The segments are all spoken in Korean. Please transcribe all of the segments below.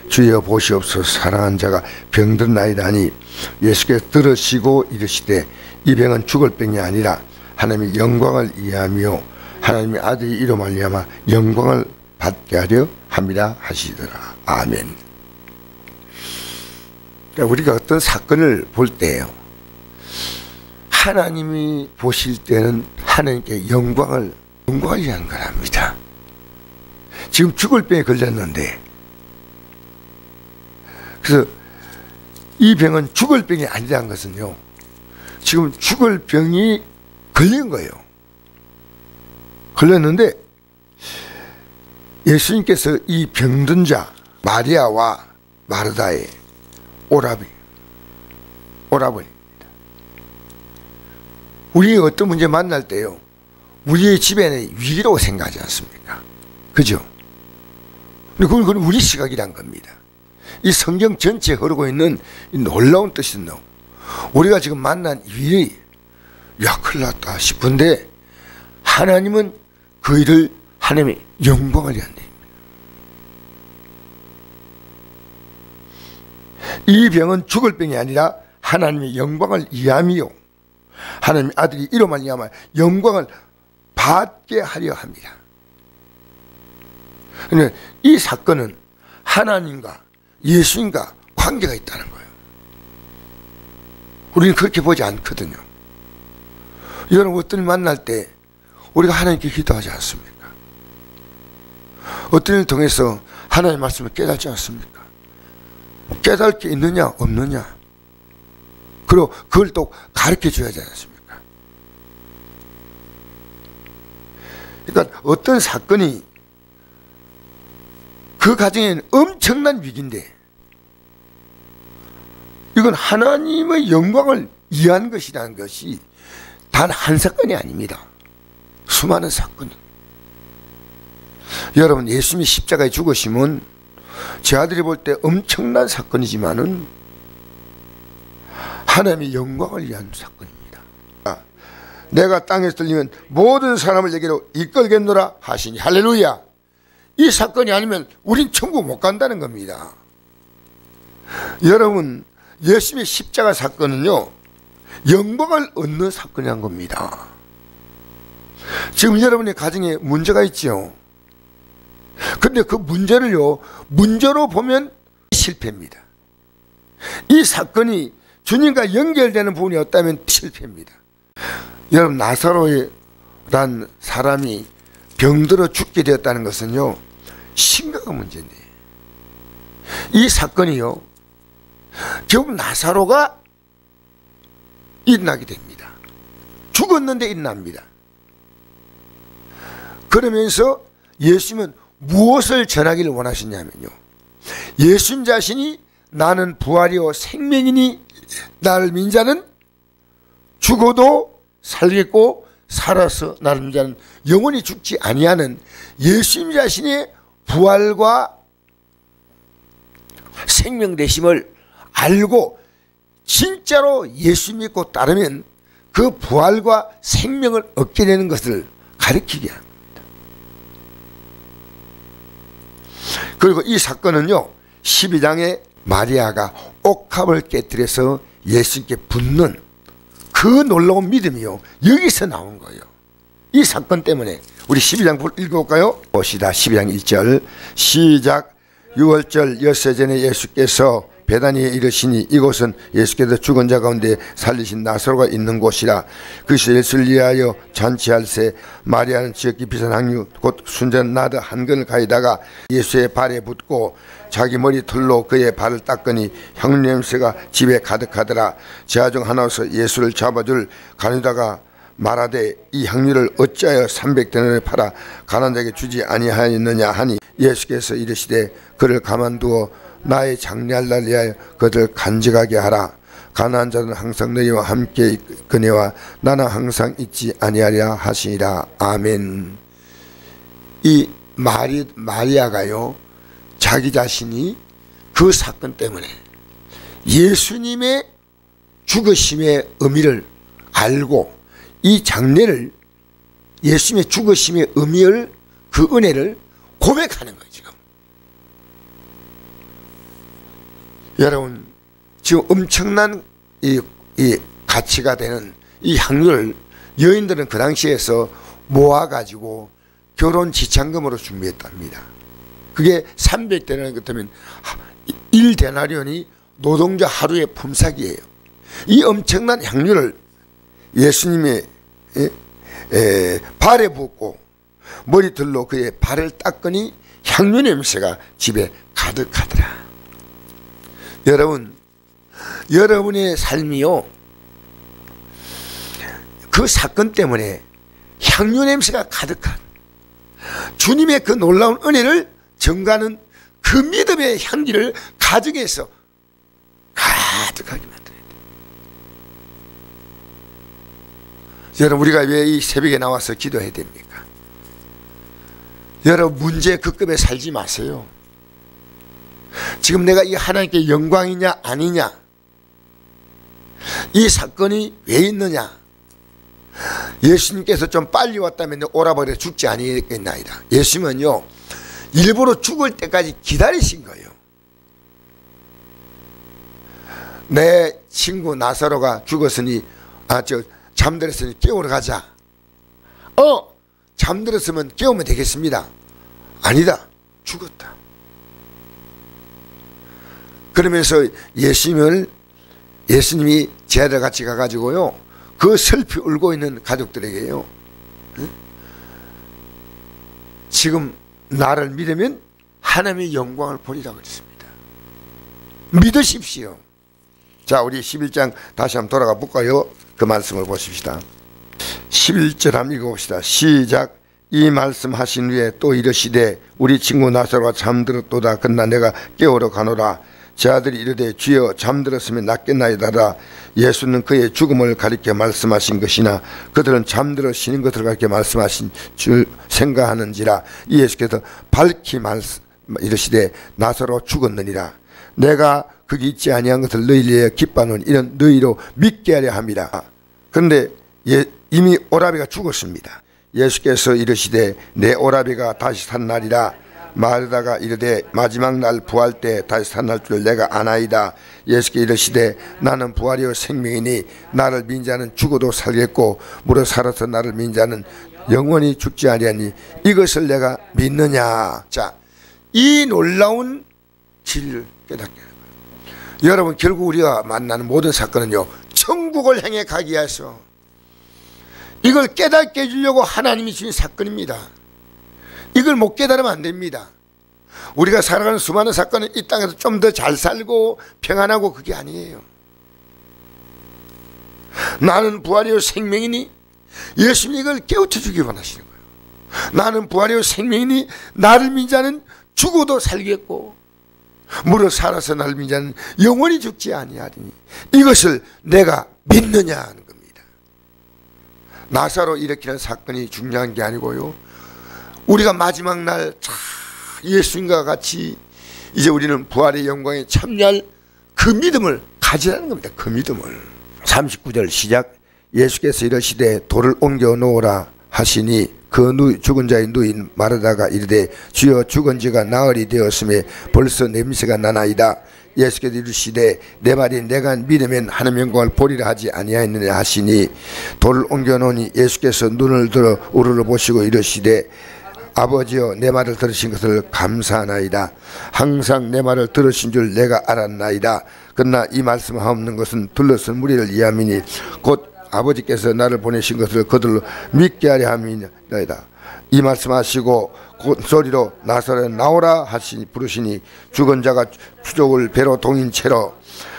주여 보시옵소서. 사랑한 자가 병들나이다 하니 예수께서 들으시고 이르시되 이 병은 죽을 병이 아니라 하나님의 영광을 이해하며 하나님의 아들이 이로 말미암아 영광을 받게 하려 함이라 하시더라. 아멘. 그러니까 우리가 어떤 사건을 볼 때요, 하나님이 보실 때는 하나님께 영광을 위한 거랍니다. 지금 죽을 병에 걸렸는데, 그래서 이 병은 죽을 병이 아니라는 것은요, 지금 죽을 병이 걸린 거예요. 걸렸는데 예수님께서 이 병든 자 마리아와 마르다의 오라버니입니다. 우리가 어떤 문제 만날 때요, 우리의 집에는 위기라고 생각하지 않습니까? 그죠? 근데 그건 우리 시각이란 겁니다. 이 성경 전체에 흐르고 있는 이 놀라운 뜻은 우리가 지금 만난 일이 야 큰일 났다 싶은데 하나님은 그 일을 하나님의 영광을 위한 일입니다. 이 병은 죽을 병이 아니라 하나님의 영광을 위함이요 하나님의 아들이 이로 말미암아 영광을 받게 하려 합니다. 그런데 이 사건은 하나님과 예수님과 관계가 있다는 거예요. 우리는 그렇게 보지 않거든요. 여러분 어떤 일 만날 때 우리가 하나님께 기도하지 않습니까? 어떤 일을 통해서 하나님의 말씀을 깨닫지 않습니까? 깨달을 게 있느냐 없느냐, 그리고 그걸 또 가르쳐 줘야 되지 않습니까? 그러니까 어떤 사건이 그 가정에는 엄청난 위기인데 이건 하나님의 영광을 위한 것이라는 것이 단 한 사건이 아닙니다. 수많은 사건. 여러분 예수님이 십자가에 죽으심은 제 아들이 볼 때 엄청난 사건이지만은 하나님의 영광을 위한 사건입니다. 내가 땅에서 들리면 모든 사람을 내게로 이끌겠노라 하시니 할렐루야. 이 사건이 아니면 우린 천국 못 간다는 겁니다. 여러분 예수님의 십자가 사건은요 영광을 얻는 사건이란 겁니다. 지금 여러분의 가정에 문제가 있죠. 근데 그 문제를요 문제로 보면 실패입니다. 이 사건이 주님과 연결되는 부분이 없다면 실패입니다. 여러분 나사로란 사람이 병들어 죽게 되었다는 것은요 심각한 문제인데 이 사건이요 결국 나사로가 일어나게 됩니다. 죽었는데 일어납니다. 그러면서 예수님은 무엇을 전하기를 원하시냐면요 예수님 자신이 나는 부활이요 생명이니 나를 믿는 자는 죽어도 살겠고 살아서 나를 믿는 자는 영원히 죽지 아니하는 예수님 자신의 부활과 생명 되심을 알고 진짜로 예수 믿고 따르면 그 부활과 생명을 얻게 되는 것을 가르치게 합니다. 그리고 이 사건은요 12장에 마리아가 옥합을 깨뜨려서 예수님께 붙는 그 놀라운 믿음이요 여기서 나온 거예요. 이 사건 때문에 우리 12장 읽어볼까요? 봅시다. 12장 1절 시작. 6월절 엿새 전에 예수께서 베다니에 이르시니 이곳은 예수께서 죽은 자 가운데 살리신 나사로가 있는 곳이라. 그래서 예수를 위하여 잔치할새 마리아는 지극히 비싼 향유 곧 순전 나드 한 근을 가져다가 예수의 발에 붓고 자기 머리털로 그의 발을 닦으니 향유 냄새가 집에 가득하더라. 제자 중 하나로서 예수를 잡아줄 가누다가 말하되 이 향유를 어찌하여 300데나리온에 팔아 가난한 자에게 주지 아니하였느냐 하니 예수께서 이르시되 그를 가만두어 나의 장례할 날 위하여 그들 간직하게 하라. 가난한 자는 항상 너희와 함께 그네와 나는 항상 있지 아니하리라 하시니라. 아멘. 이 마리아가요 자기 자신이 그 사건 때문에 예수님의 죽으심의 의미를 알고 이 장례를 예수님의 죽으심의 의미를 그 은혜를 고백하는 거예요. 지금 여러분 지금 엄청난 이 가치가 되는 이 향유를 여인들은 그 당시에서 모아가지고 결혼 지참금으로 준비했답니다. 그게 300데나리온 같으면 1데나리온이 노동자 하루의 품삯이에요. 이 엄청난 향유를 예수님의 발에 붓고 머리털로 그의 발을 닦으니 향유 냄새가 집에 가득하더라. 여러분, 여러분의 삶이요, 그 사건 때문에 향유 냄새가 가득한 주님의 그 놀라운 은혜를 전가하는 그 믿음의 향기를 가정에서 가득하게 만들어야 돼요. 여러분, 우리가 왜 이 새벽에 나와서 기도해야 됩니까? 여러분, 문제 그 급에 살지 마세요. 지금 내가 이 하나님께 영광이냐 아니냐, 이 사건이 왜 있느냐, 예수님께서 좀 빨리 왔다면 오라버려 죽지 아니겠나이다. 예수님은요 일부러 죽을 때까지 기다리신 거예요. 내 친구 나사로가 죽었으니 잠들었으니 깨우러 가자. 잠들었으면 깨우면 되겠습니다. 아니다, 죽었다. 그러면서 예수님이 제자들 같이 가가지고요 그 슬피 울고 있는 가족들에게요, 지금 나를 믿으면 하나님의 영광을 보리라고 그랬습니다. 믿으십시오. 자, 우리 11장 다시 한번 돌아가 볼까요? 그 말씀을 보십시다. 11절 한번 읽어봅시다. 시작. 이 말씀 하신 후에 또 이르시되 우리 친구 나사로가 잠들었도다. 그러나 내가 깨우러 가노라. 제 아들이 이르되 주여 잠들었으면 낫겠나이다. 예수는 그의 죽음을 가리켜 말씀하신 것이나 그들은 잠들어 쉬는 것을 가리켜 말씀하신 줄 생각하는지라. 예수께서 밝히 이르시되 나사로 죽었느니라. 내가 거기 있지 아니한 것을 너희를 위하여 기뻐하노니 이는 너희로 믿게 하려 함이라. 그런데 이미 오라비가 죽었습니다. 예수께서 이르시되 내 오라비가 다시 산 날이라. 마르다가 이르되 마지막 날 부활 때 다시 살아날 줄 내가 아나이다. 예수께 이르시되 나는 부활이요 생명이니 나를 믿는 자는 죽어도 살겠고 무릇 살아서 나를 믿는 자는 영원히 죽지 아니하니 이것을 내가 믿느냐. 자, 이 놀라운 진리를 깨닫게 하는 거예요. 여러분, 결국 우리가 만나는 모든 사건은요 천국을 향해 가기 위해서 이걸 깨닫게 해주려고 하나님이 주신 사건입니다. 이걸 못 깨달으면 안 됩니다. 우리가 살아가는 수많은 사건은 이 땅에서 좀 더 잘 살고 평안하고 그게 아니에요. 나는 부활이요 생명이니 예수님이 이걸 깨우쳐 주기 원하시는 거예요. 나는 부활이요 생명이니 나를 믿는 자는 죽어도 살겠고 무릇 살아서 나를 믿는 자는 영원히 죽지 아니하리니 이것을 내가 믿느냐 하는 겁니다. 나사로 일으키는 사건이 중요한 게 아니고요, 우리가 마지막 날 예수님과 같이 이제 우리는 부활의 영광에 참여할 그 믿음을 가지라는 겁니다. 그 믿음을. 39절 시작. 예수께서 이르시되 돌을 옮겨 놓으라 하시니 그 죽은 자의 누인 마르다가 이르되 주여 죽은 지가 나흘이 되었음에 벌써 냄새가 나나이다. 예수께서 이르시되 내 말이 내가 믿으면 하나님 영광을 보리라 하지 아니하였느냐 하시니 돌을 옮겨 놓으니 예수께서 눈을 들어 우르르 보시고 이르시되 아버지여 내 말을 들으신 것을 감사하나이다. 항상 내 말을 들으신 줄 내가 알았나이다. 그러나 이 말씀하옵는 것은 둘러쓴 무리를 위함이니 곧 아버지께서 나를 보내신 것을 그들로 믿게 하려 함이니이다. 이 말씀하시고 곧 소리로 나사로에 나오라 하시니 부르시니 죽은 자가 추족을 배로 동인 채로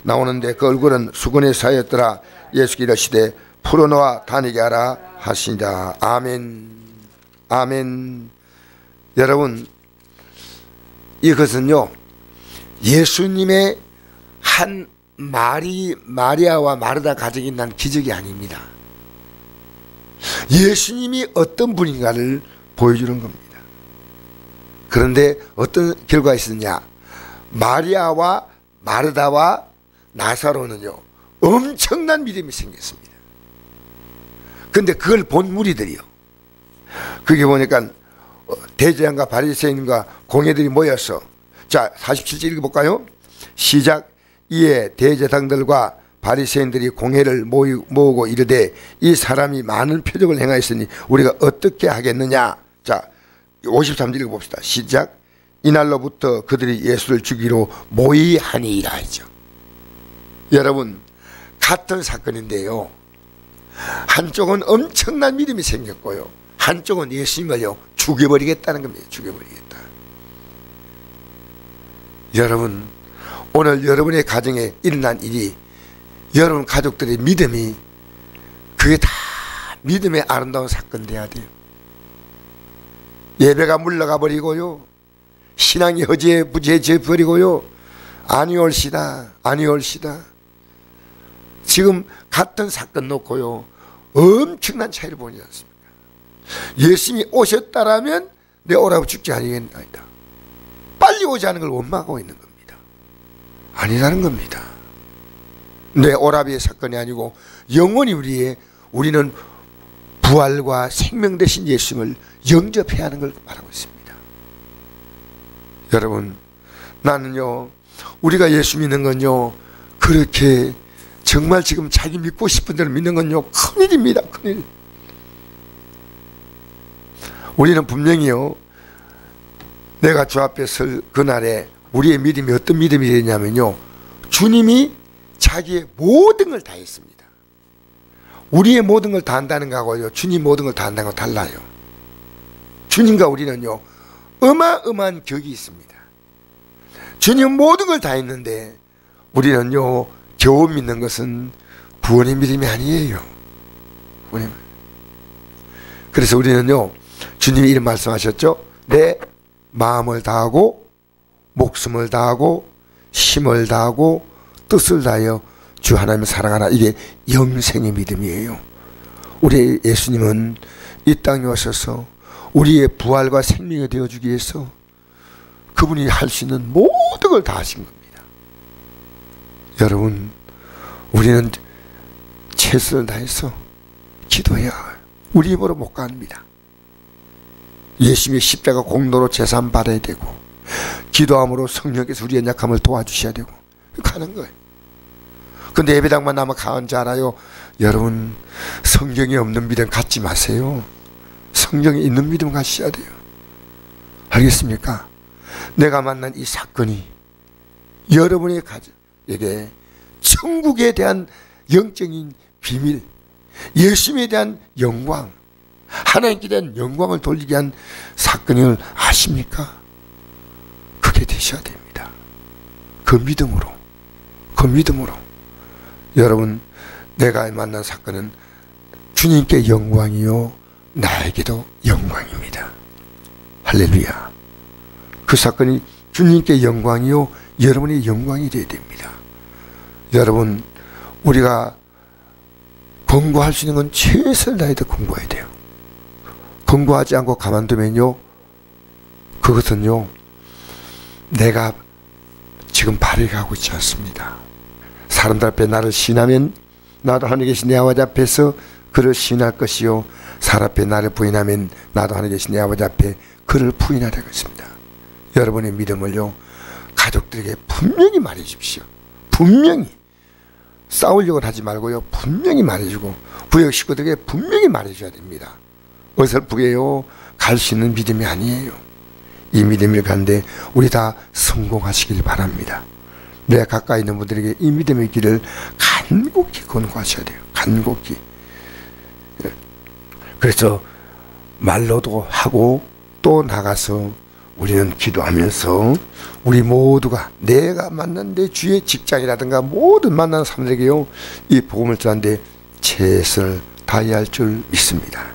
나오는데 그 얼굴은 수건에 쌓였더라. 예수께 이르시되 풀어놓아 다니게 하라 하시니라. 아멘. 아멘. 여러분, 이것은요 예수님의 한 마리아와 마르다 가정이 난 기적이 아닙니다. 예수님이 어떤 분인가를 보여주는 겁니다. 그런데 어떤 결과가 있었냐, 마리아와 마르다와 나사로는요 엄청난 믿음이 생겼습니다. 그런데 그걸 본 무리들이요, 그게 보니까 대제사장과 바리새인과 공회들이 모여서, 자 47절 읽어볼까요? 시작. 이에 대제사장들과 바리새인들이 공회를 모으고 이르되 이 사람이 많은 표적을 행하였으니 우리가 어떻게 하겠느냐. 자, 53절 읽어봅시다. 시작. 이날로부터 그들이 예수를 죽이러 모의하니라 하죠. 여러분, 같은 사건인데요, 한쪽은 엄청난 믿음이 생겼고요, 한쪽은 예수님을요 죽여버리겠다는 겁니다. 죽여버리겠다. 여러분, 오늘 여러분의 가정에 일어난 일이, 여러분 가족들의 믿음이, 그게 다 믿음의 아름다운 사건 돼야 돼요. 예배가 물러가 버리고요, 신앙이 허지에 부재져 버리고요, 아니올시다 아니올시다. 지금 같은 사건 놓고요 엄청난 차이를 보지 않습니까? 예수님이 오셨다라면 내 오라고 죽지 아니겠나이다. 빨리 오지 않은 걸 원망하고 있는 겁니다. 아니라는 겁니다. 내 오라비의 사건이 아니고 영원히 우리는 부활과 생명 되신 예수님을 영접해야 하는 걸 말하고 있습니다. 여러분, 나는요, 우리가 예수 믿는 건요, 그렇게 정말 지금 자기 믿고 싶은 대로 믿는 건요, 큰일입니다. 큰일. 우리는 분명히요, 내가 주 앞에 설 그날에 우리의 믿음이 어떤 믿음이 되냐면요, 주님이 자기의 모든 걸 다 했습니다. 우리의 모든 걸 다 한다는 거하고요, 주님 모든 걸 다 한다는 거 달라요. 주님과 우리는요 어마어마한 격이 있습니다. 주님 모든 걸 다 했는데 우리는요 겨우 믿는 것은 구원의 믿음이 아니에요. 그래서 우리는요, 주님이 이런 말씀하셨죠. 내 마음을 다하고 목숨을 다하고 힘을 다하고 뜻을 다하여 주 하나님을 사랑하라. 이게 영생의 믿음이에요. 우리 예수님은 이 땅에 오셔서 우리의 부활과 생명이 되어주기 위해서 그분이 할 수 있는 모든 걸 다 하신 겁니다. 여러분, 우리는 최선을 다해서 기도해야 우리 힘으로 못 갑니다. 예수님의 십자가 공로로 제산 받아야 되고, 기도함으로 성령께서 우리의 약함을 도와주셔야 되고, 가는 거예요. 근데 예배당만 나면 가는 줄 알아요? 여러분, 성경이 없는 믿음 갖지 마세요. 성경이 있는 믿음 가셔야 돼요. 알겠습니까? 내가 만난 이 사건이 여러분의 가정에게 천국에 대한 영적인 비밀, 예수님에 대한 영광, 하나님께 대한 영광을 돌리게 한 사건을 아십니까? 그게 되셔야 됩니다. 그 믿음으로. 여러분, 내가 만난 사건은 주님께 영광이요 나에게도 영광입니다. 할렐루야. 그 사건이 주님께 영광이요 여러분의 영광이 되어야 됩니다. 여러분, 우리가 권고할 수 있는 건 최선을 다해서 권고해야 돼요. 권고하지 않고 가만두면요, 그것은요 내가 지금 발을 가고 있지 않습니다. 사람들 앞에 나를 시인하면 나도 하늘에 계신 내 아버지 앞에서 그를 시인할 것이요, 사람 앞에 나를 부인하면 나도 하늘에 계신 내 아버지 앞에 그를 부인하려고 했습니다. 여러분의 믿음을요 가족들에게 분명히 말해 주십시오. 분명히. 싸우려고 하지 말고요, 분명히 말해주고, 구역 식구들에게 분명히 말해줘야 됩니다. 어설프게요 갈 수 있는 믿음이 아니에요. 이 믿음을 가는데 우리 다 성공하시길 바랍니다. 내 가까이 있는 분들에게 이 믿음의 길을 간곡히 권고하셔야 돼요. 간곡히. 그래서 말로도 하고 또 나가서 우리는 기도하면서 우리 모두가 내가 만난 내 주의 직장이라든가 모든 만나는 사람들에게요 이 복음을 전하는데 최선을 다해야 할 줄 믿습니다.